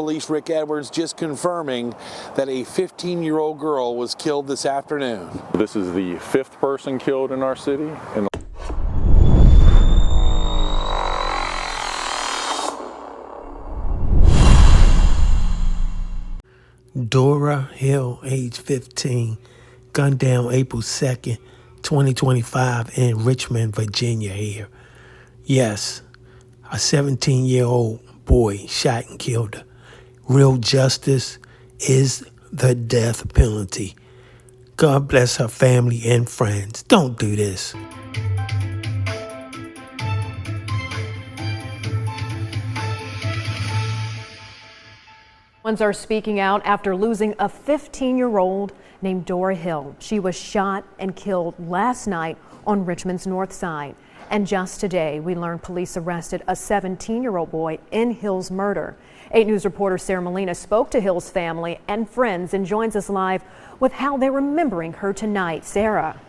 Police Rick Edwards just confirming that a 15-year-old girl was killed this afternoon. This is the 5th person killed in our city. Dora Hill, age 15, gunned down April 2nd, 2025 in Richmond, Virginia here. Yes, a 17-year-old boy shot and killed her. Real justice is the death penalty. God bless her family and friends. Don't do this. Ones are speaking out after losing a 15-year-old named Dora Hill. She was shot and killed last night on Richmond's north side. And just today, we learned police arrested a 17-year-old boy in Hill's murder. 8 News reporter Sarah Molina spoke to Hill's family and friends and joins us live with how they're remembering her tonight. Sarah.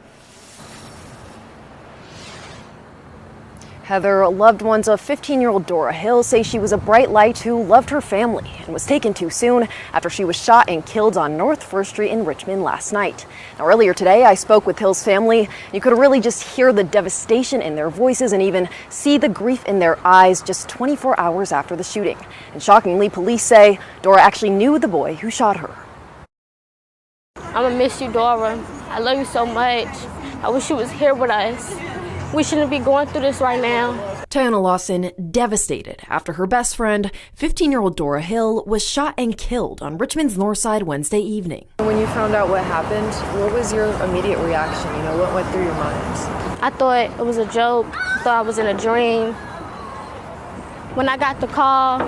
Heather, loved ones of 15-year-old Dora Hill say she was a bright light who loved her family and was taken too soon after she was shot and killed on North 1st Street in Richmond last night. Now, earlier today, I spoke with Hill's family. You could really just hear the devastation in their voices and even see the grief in their eyes just 24 hours after the shooting. And shockingly, police say Dora actually knew the boy who shot her. I'm gonna miss you, Dora. I love you so much. I wish you was here with us. We shouldn't be going through this right now. Tiana Lawson devastated after her best friend, 15-year-old Dora Hill, was shot and killed on Richmond's north side Wednesday evening. When you found out what happened, what was your immediate reaction? What went through your mind? I thought it was a joke. I thought I was in a dream. When I got the call,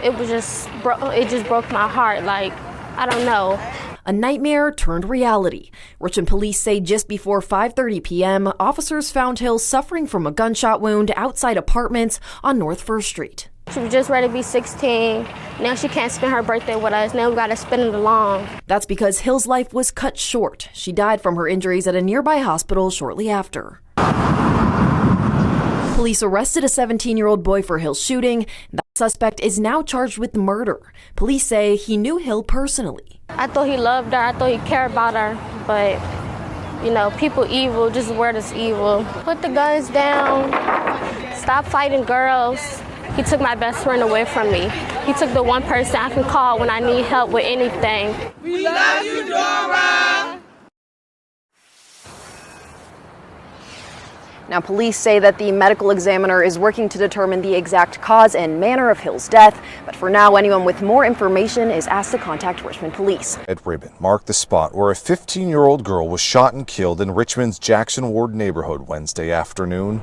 it just broke my heart. Like, I don't know. A nightmare turned reality. Richmond police say just before 5:30 p.m., officers found Hill suffering from a gunshot wound outside apartments on North 1st Street. She was just ready to be 16. Now she can't spend her birthday with us. Now we got to spend it alone. That's because Hill's life was cut short. She died from her injuries at a nearby hospital shortly after. Police arrested a 17-year-old boy for Hill's shooting. The suspect is now charged with murder. Police say he knew Hill personally. I thought he loved her. I thought he cared about her. But, people evil, just the word is evil. Put the guns down. Stop fighting girls. He took my best friend away from me. He took the one person I can call when I need help with anything. We love you, Dora! Now, police say that the medical examiner is working to determine the exact cause and manner of Hill's death. But for now, anyone with more information is asked to contact Richmond police. At Richmond marked the spot where a 15-year-old girl was shot and killed in Richmond's Jackson Ward neighborhood Wednesday afternoon.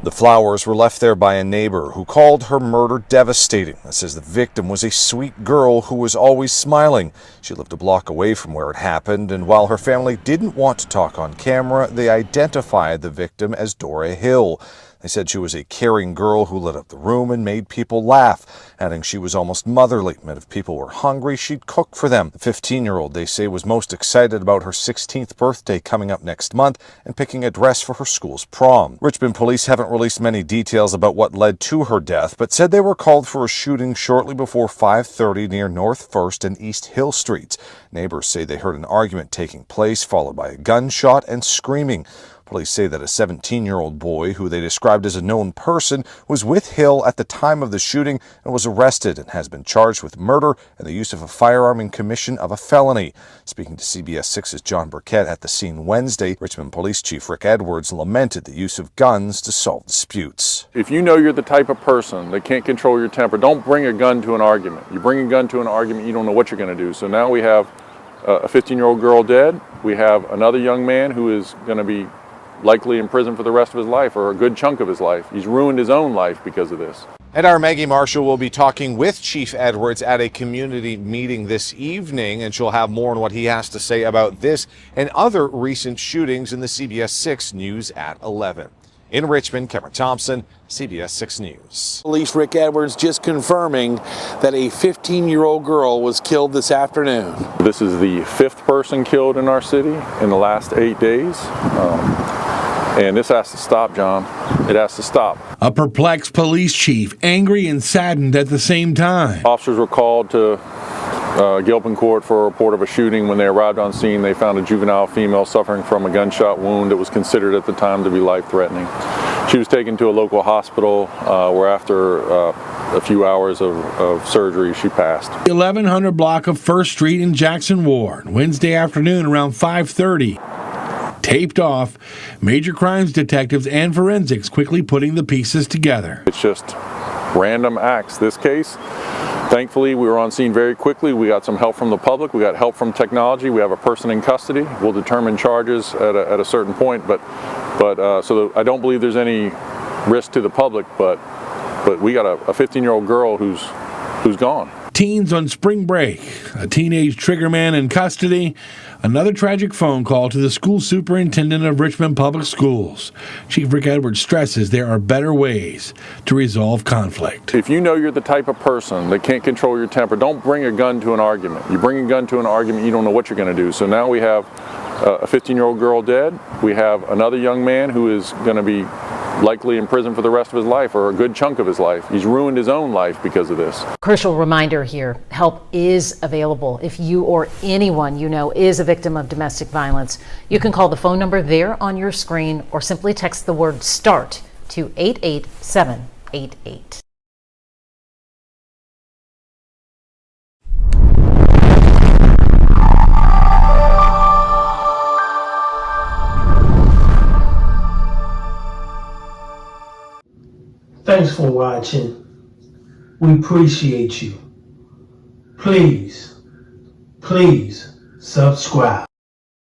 The flowers were left there by a neighbor who called her murder devastating. It says the victim was a sweet girl who was always smiling. She lived a block away from where it happened, and while her family didn't want to talk on camera, they identified the victim as Dora Hill. They said she was a caring girl who lit up the room and made people laugh, adding she was almost motherly, and if people were hungry, she'd cook for them. The 15-year-old, they say, was most excited about her 16th birthday coming up next month and picking a dress for her school's prom. Richmond police haven't released many details about what led to her death, but said they were called for a shooting shortly before 5:30 near North 1st and East Hill Streets. Neighbors say they heard an argument taking place, followed by a gunshot and screaming. Police say that a 17-year-old boy, who they described as a known person, was with Hill at the time of the shooting and was arrested and has been charged with murder and the use of a firearm in commission of a felony. Speaking to CBS 6's John Burkett at the scene Wednesday, Richmond Police Chief Rick Edwards lamented the use of guns to solve disputes. If you know you're the type of person that can't control your temper, don't bring a gun to an argument. You bring a gun to an argument, you don't know what you're going to do. So now we have a 15-year-old girl dead. We have another young man who is going to be likely in prison for the rest of his life, or a good chunk of his life. He's ruined his own life because of this. And our Maggie Marshall will be talking with Chief Edwards at a community meeting this evening, and she'll have more on what he has to say about this and other recent shootings in the CBS 6 News at 11. In Richmond, Cameron Thompson, CBS 6 News. Police Rick Edwards just confirming that a 15-year-old girl was killed this afternoon. This is the 5th person killed in our city in the last 8 days. And this has to stop, John. It has to stop. A perplexed police chief, angry and saddened at the same time. Officers were called to Gilpin Court for a report of a shooting. When they arrived on scene, they found a juvenile female suffering from a gunshot wound that was considered at the time to be life-threatening. She was taken to a local hospital where after a few hours of surgery, she passed. The 1100 block of 1st Street in Jackson Ward, Wednesday afternoon around 5:30. Taped off, major crimes detectives and forensics quickly putting the pieces together. It's just random acts. This case, thankfully, we were on scene very quickly. We got some help from the public. We got help from technology. We have a person in custody. We'll determine charges at a certain point. But so I don't believe there's any risk to the public. But we got a 15-year-old girl who's gone. Teens on spring break, a teenage triggerman in custody, another tragic phone call to the school superintendent of Richmond Public Schools. Chief Rick Edwards stresses there are better ways to resolve conflict. If you know you're the type of person that can't control your temper, don't bring a gun to an argument. You bring a gun to an argument, you don't know what you're going to do. So now we have a 15-year-old girl dead. We have another young man who is going to be likely in prison for the rest of his life, or a good chunk of his life. He's ruined his own life because of this. Crucial reminder here, help is available. If you or anyone you know is a victim of domestic violence, you can call the phone number there on your screen or simply text the word START to 88788. Thanks for watching. We appreciate you. Please subscribe.